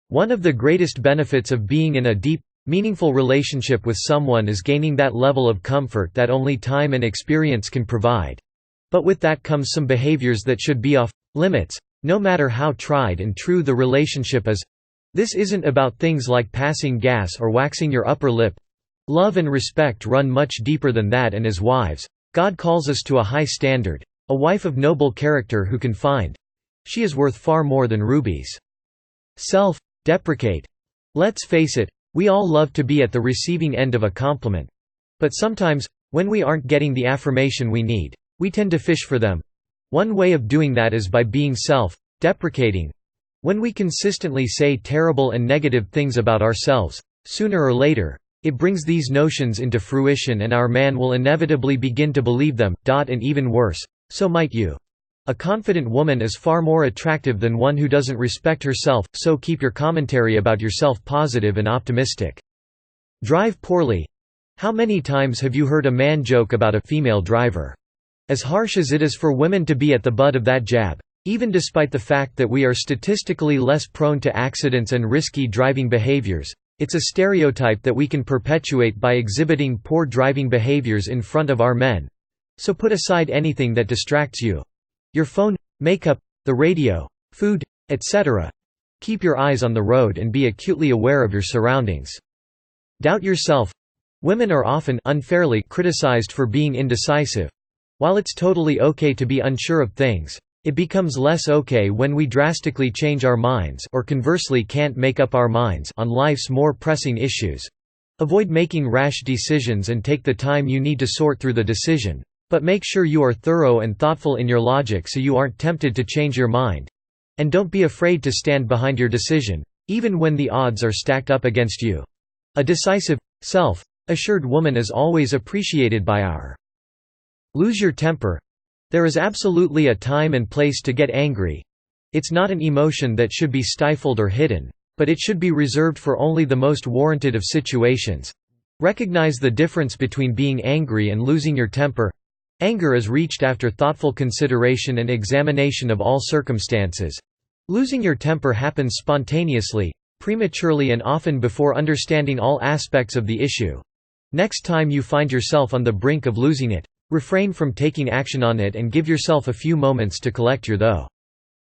One of the greatest benefits of being in a deep, meaningful relationship with someone is gaining that level of comfort that only time and experience can provide. But with that comes some behaviors that should be off limits, no matter how tried and true the relationship is. This isn't about things like passing gas or waxing your upper lip. Love and respect run much deeper than that, and as wives, God calls us to a high standard, a wife of noble character who can find. She is worth far more than rubies. Self-deprecate. Let's face it, we all love to be at the receiving end of a compliment. But sometimes, when we aren't getting the affirmation we need, we tend to fish for them. One way of doing that is by being self-deprecating. When we consistently say terrible and negative things about ourselves, sooner or later, it brings these notions into fruition and our man will inevitably begin to believe them. And even worse, so might you. A confident woman is far more attractive than one who doesn't respect herself, so keep your commentary about yourself positive and optimistic. Drive poorly. How many times have you heard a man joke about a female driver? As harsh as it is for women to be at the butt of that jab, even despite the fact that we are statistically less prone to accidents and risky driving behaviors, it's a stereotype that we can perpetuate by exhibiting poor driving behaviors in front of our men. So put aside anything that distracts you. Your phone, makeup, the radio, food, etc. Keep your eyes on the road and be acutely aware of your surroundings. Doubt yourself. Women are often unfairly criticized for being indecisive. While it's totally okay to be unsure of things, it becomes less okay when we drastically change our minds or conversely can't make up our minds on life's more pressing issues. Avoid making rash decisions and take the time you need to sort through the decision. But make sure you are thorough and thoughtful in your logic so you aren't tempted to change your mind. And don't be afraid to stand behind your decision, even when the odds are stacked up against you. A decisive, self-assured woman is always appreciated by our. Lose your temper. There is absolutely a time and place to get angry. It's not an emotion that should be stifled or hidden, but it should be reserved for only the most warranted of situations. Recognize the difference between being angry and losing your temper. Anger is reached after thoughtful consideration and examination of all circumstances. Losing your temper happens spontaneously, prematurely, and often before understanding all aspects of the issue. Next time you find yourself on the brink of losing it, refrain from taking action on it and give yourself a few moments to collect your though.